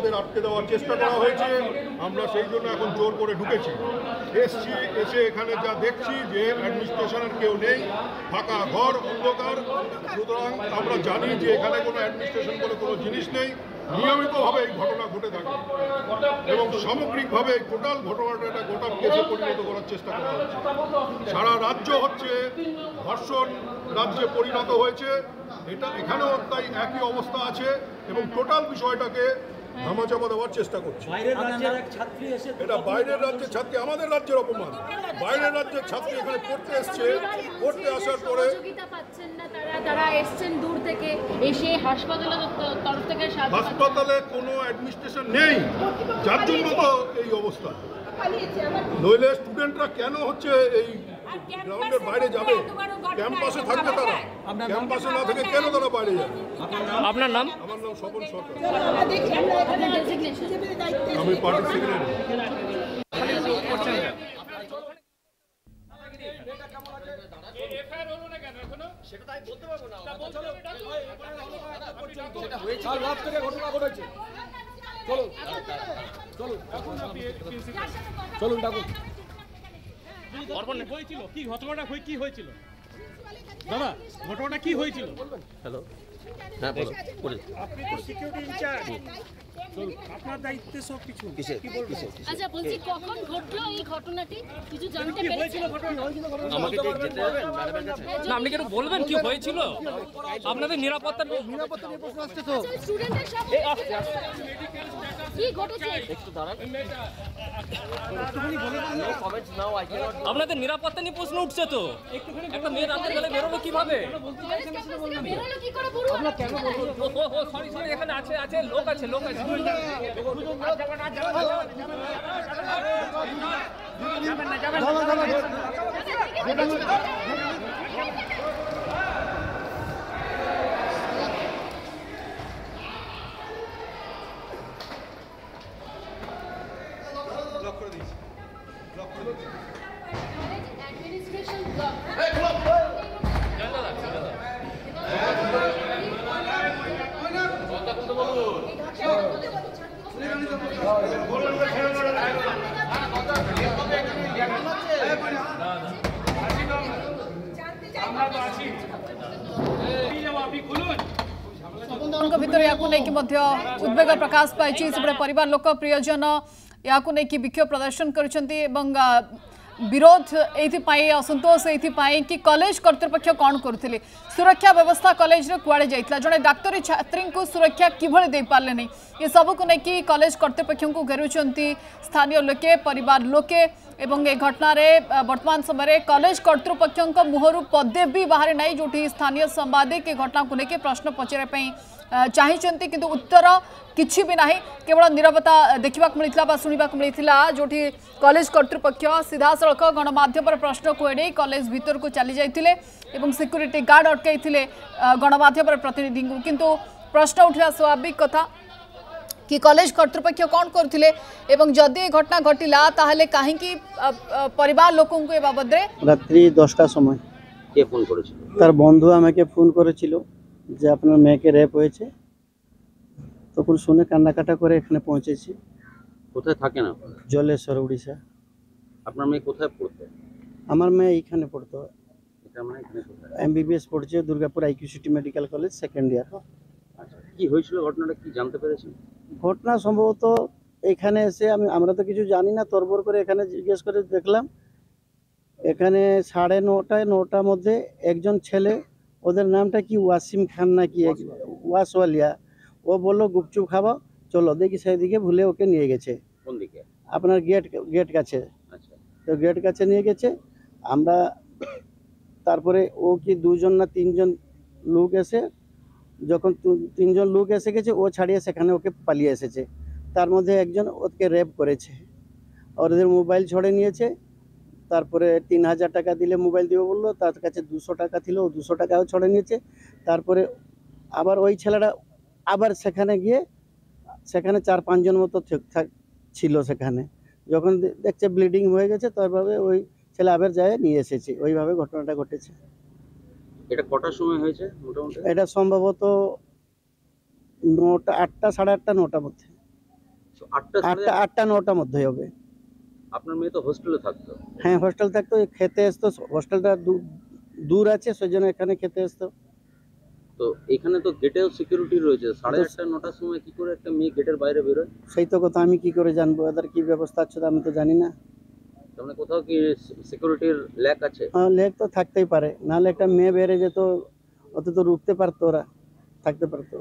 আমাদের আটকে দেওয়ার চেষ্টা করা হয়েছে। আমরা সেই জন্য এখন জোর করে ঢুকেছি, এসে এখানে যা দেখছি যে অ্যাডমিনিস্ট্রেশনের কেউ নেই, ফাঁকা ঘর, অন্ধকার। সুতরাং আমরা জানি যে এখানে কোনো অ্যাডমিনিস্ট্রেশন বলে কোনো জিনিস নেই। নিয়মিতভাবে এই ঘটনা ঘটে থাকে এবং সামগ্রিকভাবে টোটাল ঘটনাটা একটা গোটা কেসে পরিণত করার চেষ্টা করা হচ্ছে। সারা রাজ্য হচ্ছে ধর্ষণ রাজ্যে পরিণত হয়েছে, এখানেও তাই একই অবস্থা আছে এবং টোটাল বিষয়টাকে ধামাচাপা দেওয়ার চেষ্টা করছে। এটা বাইরের রাজ্যের ছাত্রী, আমাদের রাজ্যের অপমান। বাইরের রাজ্যের ছাত্রী এখানে পড়তে এসছে, পড়তে আসার পরে তারা এসছেন দূর থেকে, এসে হাসপাতালের তরফ থেকে হাসপাতালে কোনো অ্যাডমিনিস্ট্রেশন নেই, যার জন্য তো এই অবস্থা। নইলে স্টুডেন্টরা কেন হচ্ছে এই গ্রাউন্ডের বাইরে যাবে? ক্যাম্পাসে থাকবে তারা, ক্যাম্পাসে না থেকে কেন তারা বাইরে যাবে? আপনার নাম? আমার নাম স্বপন সরকার, আমি পার্টির সেক্রেটারি। চলুন ডাকুন। হয়েছিল কি ঘটনাটা, কি হয়েছিল দাদা, ঘটনাটা কি হয়েছিল? হ্যালো, হ্যাঁ বলো। আপনি তো সিকিউরিটি ইনচার্জ, আপনার দায়িত্বে সব কিছু। আচ্ছা বলছি, কখন ঘটলো এই ঘটনাটি কিছু জানতে পেরেছেন? আমাকে যেতে হবে ম্যাডামের কাছে। না, আপনি কি একটু বলবেন কি হয়েছিল? আপনাদের নিরাপত্তা নিয়ে প্রশ্ন আসছে তো। স্টুডেন্টদের সব কি ঘটেছে একটু দাঁড়ান। আপনাদের নিরাপত্তা নিয়ে প্রশ্ন উঠছে তো। একটা মেয়ে রাতের বেলা বেরোলো কিভাবে? বেরোলো কি করে পুরো? সরি সরি, এখানে আছে লোক আছে। অ্যাডমিনিস্ট্রেশন ব্লক ভিতরে ইয়াকু নেই উদ্বেগ প্রকাশ পাই সেপटे परिवार लोक प्रियजन याकू नहीं विक्षोभ प्रदर्शन कर विरोध ये असंतोष ये कि कॉलेज कर्तृपक्ष कौन करुले सुरक्षा व्यवस्था कॉलेज रे कुआड़े जाइतला जड़े डाक्तरी छात्री को सुरक्षा किभଳି दे पारले नहीं ये सब को लेकिन कॉलेज कर्तृपक्ष को घेरुचंती स्थानीय लोके परिवार लोके एवं ए घटना रे वर्तमान समय कॉलेज कर्तृपक्ष मुहर पदे भी बाहर ना जो स्थानीय संवादिक घटना को लेकिन प्रश्न पचारे चाहिए किंतु उत्तर किछि भी नहीं केवल नीरवता देखा मिलता शुणा मिलता जो कॉलेज कर्तृपक्ष सीधा सड़क गणमाध्यम प्रश्न को एड़े कॉलेज भीतर को चली जाते सिक्यूरीटी गार्ड अटकई गणमाध्यम प्रतिनिधि को किंतु प्रश्न उठा स्वाभाविक कथा कि कॉलेज कर्तृपक्ष कौन करथिले एवं जदि घटना घटिला ताहले काहेकि परिवार लोकों को ए बाबद रे रात्रि 10টার সময় কে ফোন করেছিল? তার বন্ধু আমাকে ফোন করেছিল যে আপনার মেয়েকে রেপ হয়েছে। তখন শুনে কান্নাকাটা করে এখানে পৌঁছেছি। কোথায় থাকেন আপনি? জলেশ্বর, উড়িষ্যা। আপনার মেয়ে কোথায় পড়তো? আমার মেয়ে এখানে পড়তো। এটা মানে এখানে কোথায়? এমবিবিএস পড়ছে Durgapur IQ city medical college second year. আচ্ছা, কি হয়েছিল ঘটনাটা কি জানতে পেরেছেন? ঘটনা সম্ভবত এখানে এসে আমরা তো কিছু জানি না, তরবর করে এখানে জিজ্ঞেস করে দেখলাম এখানে 9:30-9টার মধ্যে একজন ছেলে, ওদের নামটা কি ওয়াসিম খান নাকি ওয়াসওয়ালিয়া, ও বললো গুপচুপ খাবো চলো, দেখি সেদিকে ভুলে ওকে নিয়ে গেছে। কোন দিকে? আপনার গেট কাছে। আচ্ছা, তো গেট কাছে নিয়ে গেছে। আমরা তারপরে ও কি 2জন না 3জন লোক এসে, যখন 3জন লোক এসে গেছে ও ছাড়িয়ে সেখানে ওকে পালিয়ে এসেছে। তার মধ্যে একজন ওকে রেপ করেছে, আর ওদের মোবাইল ছড়ে নিয়েছে। তারপরে 3000 টাকা দিলে মোবাইল দিবে বললো, তার কাছে 200 টাকা ছিল, ও 200 টাকাও ছড়ে নিয়েছে। তারপরে আবার ওই ছেলেটা আবার সেখানে গিয়ে সেখানে 4-5 জন মতো ছিল সেখানে। যখন দেখছে ব্লিডিং হয়ে গেছে তারপরে ওই ছেলে আবার যায় নিয়ে এসেছে। ওইভাবে ঘটনাটা ঘটেছে। এটা কটার সময় হয়েছে মোটামুটি? এটা সম্ভবত 9টা, 8টা, 8:30, 9টার মধ্যে। 8টা 8টা 9টার মধ্যে হবে। আপনার মেয়ে তো হোস্টেলে থাকতো। হ্যাঁ হোস্টেল থাকতো, খেতে আসতো, হোস্টেলটা দূর আছে সেজন্য এখানে খেতে আসতো। তো এখানে তো গেটেও সিকিউরিটি রয়েছে, 8:30 9টার সময় কি করে একটা মেয়ে গেটের বাইরে বেরোয়? সেই তো কথা, আমি কি করে জানবো এদের কি ব্যবস্থা আছে আমি তো জানি না। তার মানে কোথাও কি সিকিউরিটির ল্যাক আছে? লেগ তো থাকতেই পারে, নাহলে একটা মেয়ে বেড়ে যেত, অত তো রুখতে পারতো, ওরা থাকতে পারতো।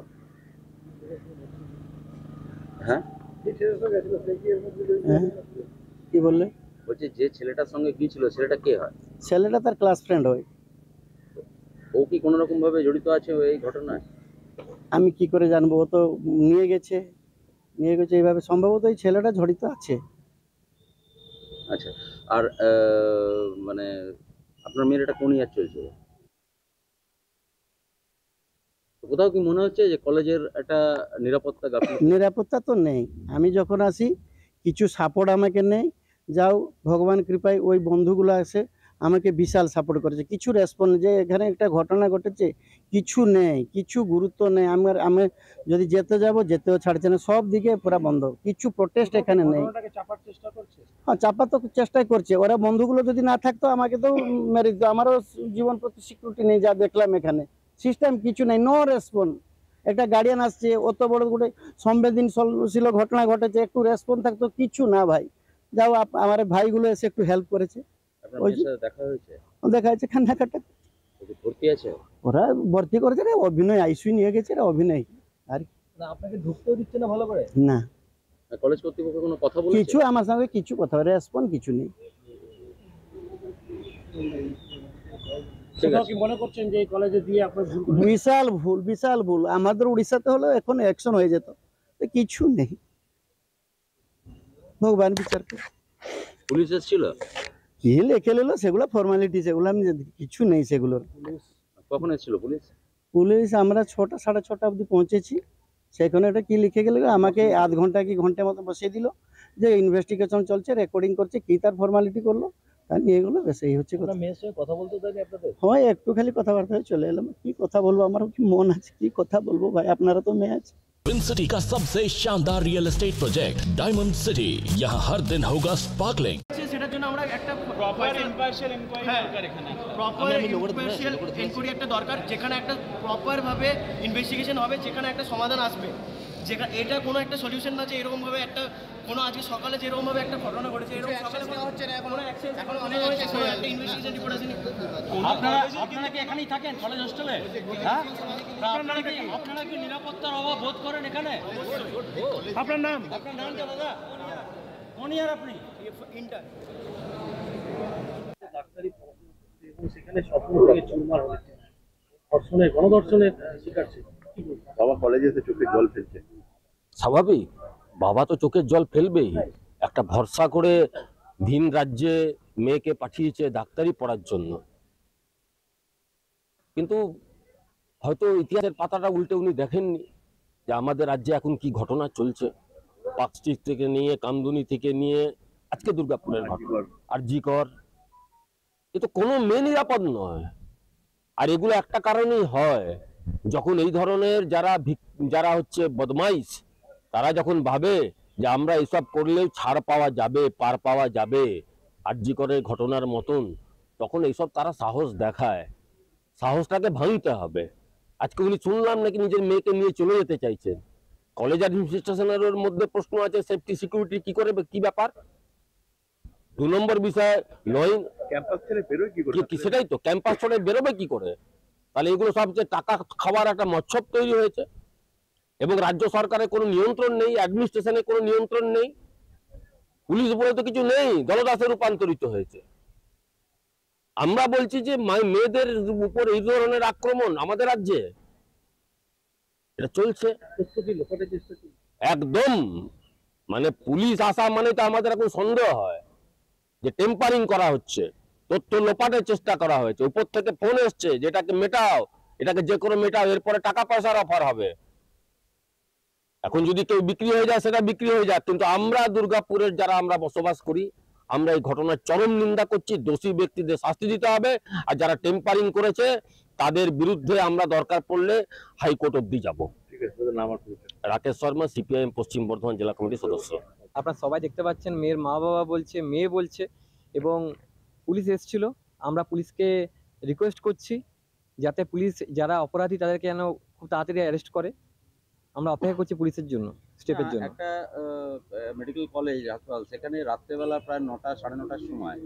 হ্যাঁ হ্যাঁ কি বললে? বলছি যে ছেলেটার সঙ্গে গিয়েছিল সেটা কে হয়? ছেলেটা তার ক্লাস ফ্রেন্ড হয়। ও কি কোনো রকম ভাবে জড়িত আছে এই ঘটনায়? আমি কি করে জানবো, ও তো নিয়ে গেছে এইভাবে, সম্ভবত এই ছেলেটা জড়িত আছে। আচ্ছা, আর মানে আপনার মেয়ের এটা কোন ইয়ার চলছে? কোথাও কি মনে হচ্ছে যে কলেজের একটা নিরাপত্তা গাফিলতি? নিরাপত্তা তো নেই। আমি যখন আসি কিছু সাপোর্ট আমাকে নেই, যাও ভগবান কৃপায় ওই বন্ধুগুলো আছে আমাকে বিশাল সাপোর্ট করেছে, কিছু রেসপন্স যে এখানে একটা ঘটনা ঘটেছে কিছু নেই, কিছু গুরুত্ব নেই। আমি যদি যেতেও ছাড়ছে না, সব দিকে পুরো বন্ধ, কিছু প্রোটেস্ট এখানে নেই। হ্যাঁ চাপার তো চেষ্টাই করছে ওরা, বন্ধুগুলো যদি না থাকতো আমাকে তো মেরে দিত, আমারও জীবন প্রতি সিকিউরিটি নেই। যা দেখলাম এখানে সিস্টেম কিছু নেই, নো রেসপন্স। একটা গার্ডিয়ান আসছে, অত বড় ଗୋଟେ সংবেদনশীল ঘটনা ঘটেছে, একটু রেসপন্স থাকতো, কিছু না ভাই। যাও আমার ভাইগুলো এসে একটু হেল্প করেছে, আপনার মেয়ের সাথে দেখা হয়েছে? দেখা যাচ্ছে কান্নাকাটা। ও কি ভর্তি আছে? ওরা ভর্তি করেছে রে, অভিনয় আইসিইউ নিয়ে গেছে রে, অভিনয়। আর আপনাকে ঢুকতেও দিচ্ছে না ভালো করে? না কলেজ কর্তৃপক্ষ কোনো কথা বলেছে? কিছু আমার সঙ্গে কিছু কথা রেসপন্স কিছু নেই। ঠিক আছে। মনে করছেন যে এই কলেজে দিয়ে আপনার ভুল? বিশাল ভুল। আমাদের উড়িষ্যাতে হলো এখন অ্যাকশন হয়ে যেত, কিছু নেই। ভগবান বিচার করে। পুলিশ এসেছিল? কি লিখে নিল সেগুলো ফর্মালিটি, সেগুলো আমি কিছু নেই সেগুলোর। কখন এসেছিল পুলিশ? পুলিশ আমরা 6টা 6:30 অবধি পৌঁছেছি, সেখানে এটা কি লিখে গেল, আমাকে আধ ঘন্টা কি ঘন্টার মতো বসিয়ে দিল, যে ইনভেস্টিগেশন চলছে, রেকর্ডিং করছে, কি তার ফর্মালিটি করলো, তার নিয়ে গেলো, বেশ এই হচ্ছে কথা। মেয়ের সঙ্গে কথা বলতে দেয়নি আপনাদের? হয় একটু খালি কথাবার্তা হয়ে চলে এলাম, কি কথা বলবো, আমার কি মন আছে, কি কথা বলবো ভাই, আপনারা তো মেয়ে আছে। ट्विन सिटी का सबसे शानदार real estate project diamond city, यहाँ हर दिन होगा स्पार्कलिंग। সেটার জন্য আমরা একটা প্রপার ইম্পার্শিয়াল এনকোয়ারি দরকার, এখানে প্রপার ইম্পার্শিয়াল এনকোয়ারি একটা দরকার, যেখানে একটা প্রপার ভাবে ইনভেস্টিগেশন হবে, যেখানে একটা সমাধান আসবে, যেখানে এটা কোনো একটা সলিউশন না যে এরকম ভাবে একটা কোনো আজকে সকালে যেরকম ভাবে একটা ঘটনা ঘটেছে, এরকম সকালে হচ্ছে না, কোনো অ্যাকশন এখন অনেক হয়েছে, একটা ইনভেস্টিগেশন রিপোর্ট আসেনি। আপনারা কি এখানেই থাকেন কলেজ হোস্টেলে? হ্যাঁ, আপনারা কি নিরাপত্তার অভাব বোধ করেন এখানে? আপনার নাম কি দাদা? কোন ইয়ার আপনি? ইন্টার। ডাক্তারি এবং সেখানে স্বপ্ন থেকে চুরমার হয়েছে, ধর্ষণের গণধর্ষণের শিকার ছিল। বাবা কলেজে এসে চোখে জল ফেলছে। স্বাভাবিক, বাবা তো চোখের জল ফেলবেই। একটা ভরসা করে ভিন রাজ্যে মেয়েকে পাঠিয়েছে ডাক্তারি পড়ার জন্য, কিন্তু হয়তো ইতিহাসের পাতাটা উল্টে উনি দেখেননি যে আমাদের রাজ্যে এখন কি ঘটনা চলছে। পার্কস্ট্রিট থেকে নিয়ে, কামদুনি থেকে নিয়ে আজকে দুর্গাপুরের ঘটনা, আর জিকর, এ তো কোনো মেয়ে নিরাপদ নয়। আর এগুলো একটা কারণেই হয়, যখন এই ধরনের যারা হচ্ছে বদমাইশ, তারা যখন ভাবে যে আমরা এসব করলেও ছাড় পাওয়া যাবে, পার পাওয়া যাবে আরজিকরের ঘটনার মতন, তখন এইসব তারা সাহস দেখায়। সাহসটাকে ভাঙতে হবে। আজকে উনি শুনলাম নাকি নিজের মেয়েকে নিয়ে চলে যেতে চাইছেন। কলেজ অ্যাডমিনিস্ট্রেশনের মধ্যে প্রশ্ন আছে, সেফটি সিকিউরিটি কি করে, কি ব্যাপার। 2 নম্বর বিষয় নয়, ক্যাম্পাস ছেড়ে বেরোয় কি করে? সেটাই তো, ক্যাম্পাস ছেড়ে বেরোবে কি করে? তাহলে এগুলো সব যে টাকা খাওয়ার একটা মচ্ছব তৈরি হয়েছে, এবং রাজ্য সরকারের কোনো নিয়ন্ত্রণ নেই, অ্যাডমিনিস্ট্রেশনের কোনো নিয়ন্ত্রণ নেই, পুলিশ বলে তো কিছু নেই, দলদাসে রূপান্তরিত হয়েছে। আমরা বলছি যে মেয়েদের উপর এই ধরনের আক্রমণ আমাদের রাজ্যে এটা চলছে একদম। মানে পুলিশ আসা মানে তো আমাদের এখন সন্দেহ হয় যে টেম্পারিং করা হচ্ছে, তথ্য লোপাটের চেষ্টা করা হয়েছে, উপর থেকে ফোন এসছে যেটাকে মেটাও, এটাকে যে কোনো মেটাও, এরপরে টাকা পয়সার অফার হবে। এখন যদি কেউ বিক্রি হয়ে যায় সেটা বিক্রি হয়ে যায়, কিন্তু আমরা দুর্গাপুরের যারা আমরা বসবাস করি, আমরা এই ঘটনার চরম নিন্দা করছি। দোষী ব্যক্তিদের শাস্তি দিতে হবে, আর যারা টেম্পারিং করেছে তাদের বিরুদ্ধে আমরা দরকার পড়লে হাইকোর্ট অব্দি যাব। ঠিক আছে, নাম আর পরিচয়। রাকেশ শর্মা, সিপিআইএম পশ্চিম বর্ধমান জেলা কমিটির সদস্য। আপনারা সবাই দেখতে পাচ্ছেন মেয়ের মা বাবা বলছে, মেয়ে বলছে, এবং পুলিশ এসেছিল। আমরা পুলিশকে রিকোয়েস্ট করছি যাতে পুলিশ যারা অপরাধী তাদেরকে যেন খুব তাড়াতাড়ি অ্যারেস্ট করে। আমরা অপেক্ষা করছি পুলিশের জন্য, স্টেপের জন্য। একটা মেডিকেল কলেজ হাসপাতাল, সেখানে রাত্রেবেলা প্রায় 9টা 9:30টার সময়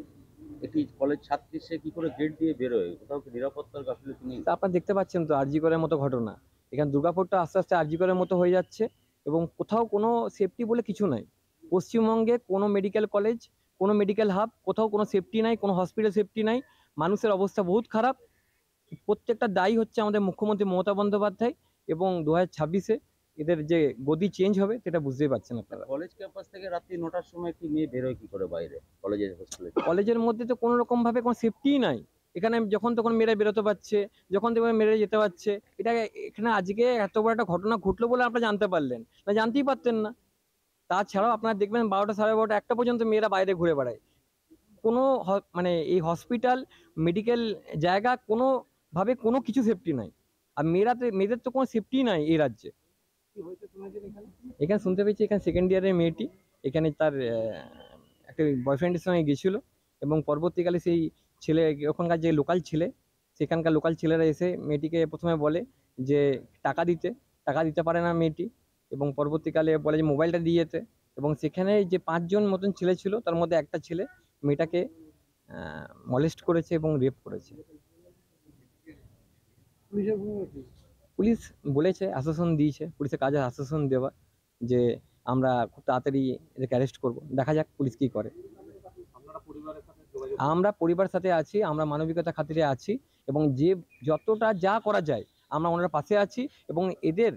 একটি কলেজ ছাত্রী সে কি করে গেট দিয়ে বেরোয়? কোথাও কি নিরাপত্তার গাফিলতি নেই? তা আপনারা দেখতে পাচ্ছেন তো আরজি করের মতো ঘটনা। এখানে দুর্গাপুরটা আস্তে আস্তে আরজি করের মতো হয়ে যাচ্ছে এবং কোথাও কোনো সেফটি বলে কিছু নাই। পশ্চিমবঙ্গে কোনো মেডিকেল কলেজ, কোনো মেডিকেল হাব, কোথাও কোনো সেফটি নাই, কোনো হসপিটাল সেফটি নাই। মানুষের অবস্থা বহুত খারাপ। প্রত্যেকটা দায়ী হচ্ছে আমাদের মুখ্যমন্ত্রী মমতা বন্দ্যোপাধ্যায়, এবং 2026-এ এদের যে গদি চেঞ্জ হবে সেটা বুঝতেই পারছেন আপনারা। কলেজ ক্যাম্পাস থেকে রাত্রি 9টার সময় একটি মেয়ে বেরোয় কি করে বাইরে কলেজের হোস্টেলে? কলেজের মধ্যে তো কোনো রকমভাবে কোনো সেফটিই নাই। এখানে যখন তখন মেয়েরা বেরোতে পারছে, যখন তখন মেয়েরা যেতে পারছে। এটা এখানে আজকে এত বড় একটা ঘটনা ঘটলো বলে আপনারা জানতে পারলেন, না জানতেই পারতেন না। তাছাড়াও আপনারা দেখবেন 12টা, 12:30, 1টা পর্যন্ত মেয়েরা বাইরে ঘুরে বেড়ায়। কোনো মানে এই হসপিটাল, মেডিকেল জায়গা কোনোভাবে কোনো কিছু সেফটি নাই। আর মেয়েদের তো কোনো সেফটি নাই এই রাজ্যে। এখানে শুনতে পেয়েছি এখানে সেকেন্ড ইয়ারের মেয়েটি এখানে তার একটা বয়ফ্রেন্ডের সঙ্গে গেছিল, এবং পরবর্তীকালে সেই ছেলে, ওখানকার যে লোকাল ছেলে, সেখানকার লোকাল ছেলেরা এসে মেয়েটিকে প্রথমে বলে যে টাকা দিতে পারে না মেয়েটি, এবং পরবর্তীকালে বলে যে মোবাইলটা দিয়ে যেতে। এবং সেখানে যে 5 জন মতন ছেলে ছিল, তার মধ্যে একটা ছেলে মেয়েটাকে মলেস্ট করেছে এবং রেপ করেছে। পুলিশ বলেছে, আশ্বাসন দিয়েছে, পুলিশের কাজে আশ্বাসন দেওয়া যে আমরা খুব তাড়াতাড়ি এদেরকে অ্যারেস্ট করবো। দেখা যাক পুলিশ কী করে। আমরা পরিবারের সাথে আছি, আমরা মানবিকতা খাতিরে আছি, এবং যে যতটা যা করা যায় আমরা ওনার পাশে আছি, এবং এদের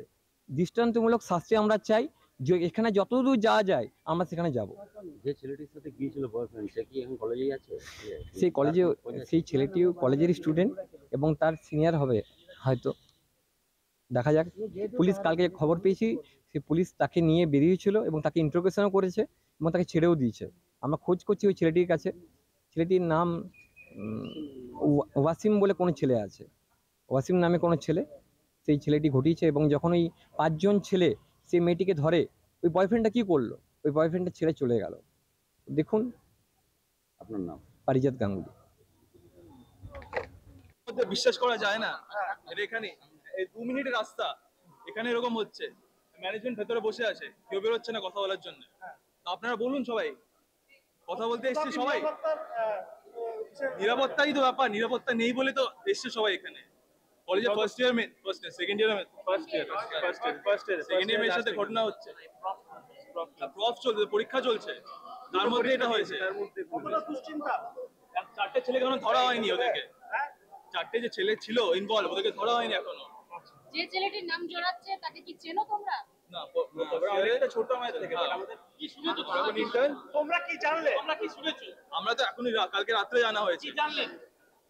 দৃষ্টান্তমূলক শাস্তি আমরা চাই। যে এখানে যতদূর যাওয়া যায় আমরা সেখানে যাব। যে ছেলেটির সাথে গিয়েছিল বয়ফ্রেন্ড, সে কি এখন কলেজেই আছে? সেই ছেলেটিও কলেজের স্টুডেন্ট এবং তার সিনিয়র হবে হয়তো। দেখা যাক। পুলিশ কালকে খবর পেয়েছি, সে পুলিশ তাকে নিয়ে বেরিয়েছিল এবং তাকে ইন্টারোগেশনও করেছে এবং তাকে ছেড়েও দিয়েছে। আমরা খোঁজ করছি ওই ছেলেটির কাছে। ছেলেটির নাম ওয়াসিম বলে কোনো ছেলে আছে, ওয়াসিম নামে কোনো ছেলে সেই ছেলেটি ঘটিয়েছে। এবং যখন ওই 5 জন ছেলে সেই মেয়েটিকে ধরে, ওই বয়ফ্রেন্ডটা কি করলো, ওই বয়ফ্রেন্ডটা ছেড়ে চলে গেল। দেখুন। আপনার নাম? পারিজাত গাঙ্গুলি। বিশ্বাস করা যায় না, এখানে এই 2 মিনিটের রাস্তা, এখানে এরকম হচ্ছে। ম্যানেজমেন্ট ভেতরে বসে আছে, কেউ বেরোচ্ছে না কথা বলার জন্য। আপনারা বলুন, সবাই কথা বলতে এসছে, সবাই নিরাপত্তাই তো ব্যাপার, নিরাপত্তা নেই বলে তো এসছে সবাই এখানে। কলেজে first year second year second year মেয়ের সাথে ঘটনা হচ্ছে, প্রফ চলছে, পরীক্ষা চলছে, তার মধ্যে এটা হয়েছে। 4টে ছেলেকে এখনো ধরা হয়নি ওদেরকে, 4টে যে ছেলে ছিল ইনভলভ, ওদেরকে ধরা হয়নি এখনো। যে ছেলেটির নাম জড়াচ্ছে তাকে কি চেনো তোমরা? না, আমরা ছোট মেয়ে থেকে আমাদের কি শুনেছো তোমরা কি জানলে? আমরা কি শুনেছো? আমরা তো এখনই কালকে রাত্রে জানা হয়েছে।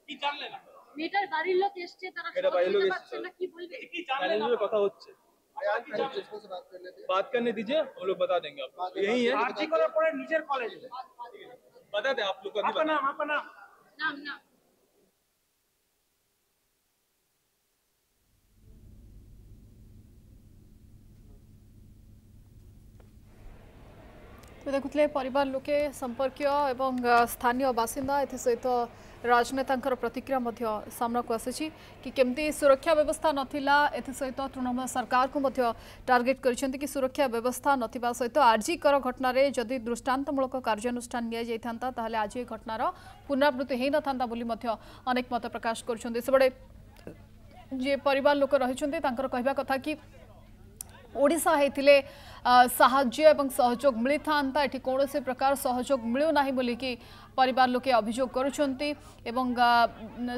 কি জানলে না? মেয়েটার বাড়ির লোক এসেছে, তারা সহযোগিতা পাচ্ছে না, কি বলবে? কি জানলে না? কথা হচ্ছে, बात करने दीजिए, हम लोग बता देंगे आपको। यही है आरजी कॉलेज पर निजर कॉलेज बता दे आप लोग का नाम नाम तो देखुले परिवार लोके संपर्कीय एवं स्थानीय बासिंदा एथि सहित राजनेता प्रतिक्रिया सामना को आसी कि केमती सुरक्षा व्यवस्था नथिला एथि सहित तृणमूल सरकार को टार्गेट करिसेंति कि सुरक्षा व्यवस्था नथिबा सहित आरजीकर घटना जदि दृष्टांतमूलक कार्यानुष्ठान निया जाइथांता ताहले आज ए घटनार पुनरावृत्ति हेई नथांता बोली अनेक मत प्रकाश करुछन्ति। सेबडे जे परिवार लोक रहिछन्ति तांकर कहबा कथा कि ओडिशा हेतिले साहाय्य एवं सहयोग मिलता एठी कौनसी प्रकार सहयोग मिलूना बोलिकी परिवार लोके अभियोग करुछन्ति एवं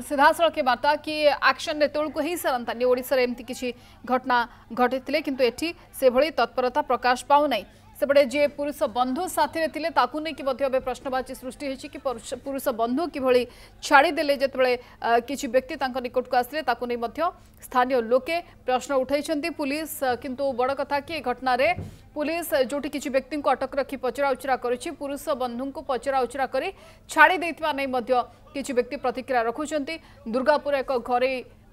सीधासलख वार्ता कि एक्शन एतोळको ही सारंतानी ओडिशा रे एमती किछि घटना घटिथिले किंतु एठी से भली तत्परता प्रकाश पाउ नै। सेपटे जे पुरुष बंधु साथी रे ताकू नै कि मध्य प्रश्नवाची सृष्टि होछि कि पुरुष बंधु किभଳି छाड़ी देले जेतबेले किछि व्यक्ति तांको निकट को आसले ताकू नै मध्य स्थानीय लोके प्रश्न उठाइछन्ति पुलिस। किंतु बड़ कथा कि घटना रे पुलिस जोटी किछि व्यक्ति को अटक रखी पचरा उचरा करिछि, पुरुष बंधु को पचरा उचरा करी छाड़ी देथिबा नै मध्य किछि व्यक्ति प्रतिक्रिया रखुछन्ति। दुर्गापुर एक घरे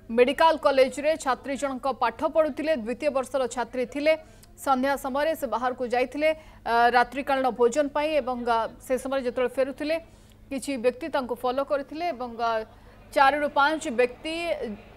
मेडिकल कॉलेज रे छात्री जनक पाठ पढुथिले, द्वितीय वर्षर छात्री थिले, संध्या समय से बाहर को जाइथिले रात्रिकालीन भोजन पाई एवं से समय जो फेरुथिले किछि व्यक्ति तांको फॉलो करथिले एवं 4 ରୁ 5 व्यक्ति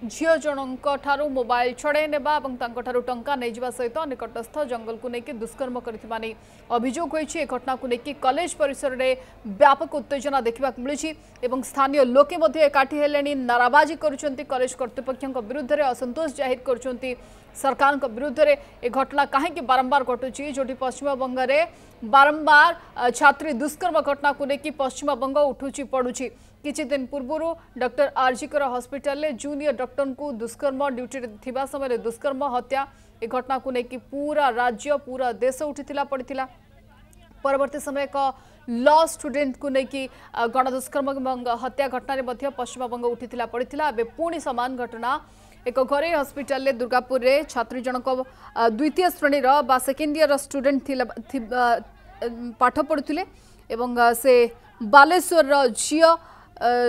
झील जनक ठारू मोबाइल छड़ाई नेबा एवं तांको ठारू टंका नै जिबा सहित निकटस्थ जंगल को लेकिन दुष्कर्म करथिबा नै अभियोग होईछि। ए घटना को लेकिन कॉलेज परिसर में व्यापक उत्तेजना देखा मिली एवं स्थानीय लोके मध्य एकाठी हेलेनी नाराबाजी करुछंती कॉलेज कर्तृपक्षों विरुद्ध रे असंतोष जाहिर करुछंती सरकार विरुद्ध रे ए घटना कहीं बारंबार घटुची जोटी पश्चिम बंग में बारंबार छात्री दुष्कर्म घटना को लेकिन पश्चिम बंग उठुची पड़ुची। किछि दिन पूर्व doctor RG Kar hospital junior doctor को दुष्कर्म ड्यूटी थिबा समय दुष्कर्म हत्या ए घटना को लेकिन पूरा राज्य पूरा देश उठीला पड़ता। परवर्ती समय एक लॉ स्टूडेंट को लेकिन गणदुष्कर्म हत्या घटना रे पश्चिम बंग उठीला पड़ता। एवं पुणी समान घटना एक घरे हॉस्पिटल दुर्गापुर रे छात्री जनक द्वितीय श्रेणी बा सेकेंड ईयर स्टूडेंट पाठ पढ़ुले एवं से बालेश्वर झील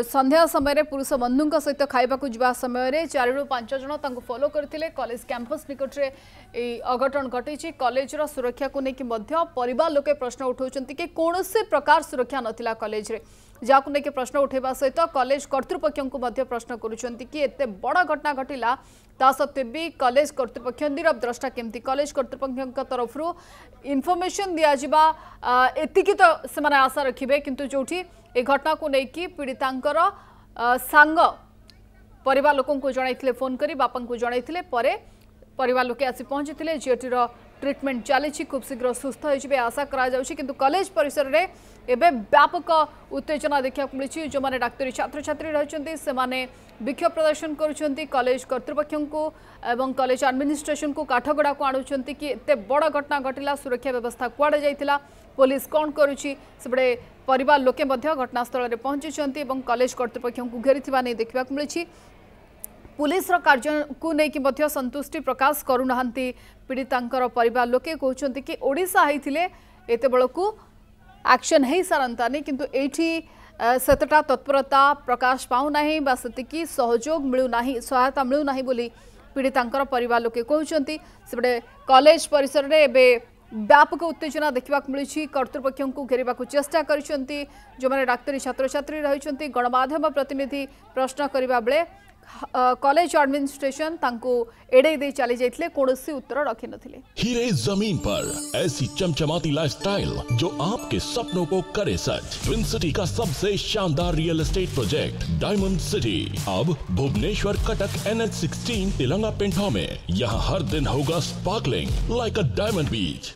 संध्या समय पुरुष बंधु सहित खाइबा जा समय 4 ରୁ 5 जन फॉलो करते कॉलेज कैंपस निकट में अघटन घटी। कॉलेज सुरक्षा को लेकिन परिवार लोके प्रश्न उठाउछंती कि कौन से प्रकार सुरक्षा नथिला कॉलेज रे जाकु लेकिन प्रश्न उठेबा सहित कॉलेज कर्तृपक्षों को प्रश्न करुछंती कि एते बड़ा घटना घटिला ता सत्वे भी कॉलेज कर्तृपक्ष नीरव द्रष्टा केमती कॉलेज कर्तृपक्षों तरफ इनफॉरमेशन दिया जिबा एतिकी तो से आशा रखिबे किंतु जोठी ए घटना को लेकिन पीड़ितांकर सांग परिवार लोकों को जणाइथिले फोन करी बापा को जणाइथिले परे परिवार लोके आसी पहुंचीथिले झीटीर ट्रिटमेंट चली खूब शीघ्र सुस्थ हो आशा करा जाउछि। किंतु कॉलेज परिसर रे एबे व्यापक उत्तेजना देखा मिली जो माने डाक्तरी छात्र छात्री रहिछंती से माने विक्षोभ प्रदर्शन करुछंती कॉलेज कर्तृपक्षों को एवं कॉलेज एडमिनिस्ट्रेशन को काठगड़ा को आणुछंती कि एते बड़ घटना घटिला सुरक्षा व्यवस्था कुआडे जाइतिला पुलिस कौन करुछि सेबडे परिवार लोके मध्य घटनास्थल रे पहुंचीछंती एवं कॉलेज कर्तृपक्षों को घेरिथिबा नै देखिबा मिली। पुलिस कार्य को लेकिन संतुष्टि प्रकाश करूनाहांती पीड़ितांकर परिवार लोके कहउछंती कि ओडिशा हेइथिले एते बेलकु एक्शन हेइ सारंतानी किंतु एठी सेतटा तत्परता प्रकाश पाउ नाही बा सेतिकी सहयोग मिलु नाही सहायता मिलु नाही बोली पीड़ितांकर परिवार लोके कहउछंती। सेबडे कॉलेज परिसर रे एबे व्यापक उत्तेजना देखा मिली कर्तृपक्षों को घेरवा चेष्टा करिसेंती जो माने डाक्तरी छात्र छात्री रहिसेंती गणमाध्यम प्रतिनिधि प्रश्न करबा बेले कॉलेज एडमिनिस्ट्रेशन तांको एड़े दे चली जाइथिले कोनोसी उत्तर रखि नथिले। हीरे जमीन पर ऐसी चमचमाती लाइफस्टाइल जो आपके सपनों को करे सच। ट्विन सिटी का सबसे शानदार real estate project diamond city अब भुवनेश्वर कटक NH16 तिलंगा पेंटा में। यहाँ हर दिन होगा sparkling like a diamond beach.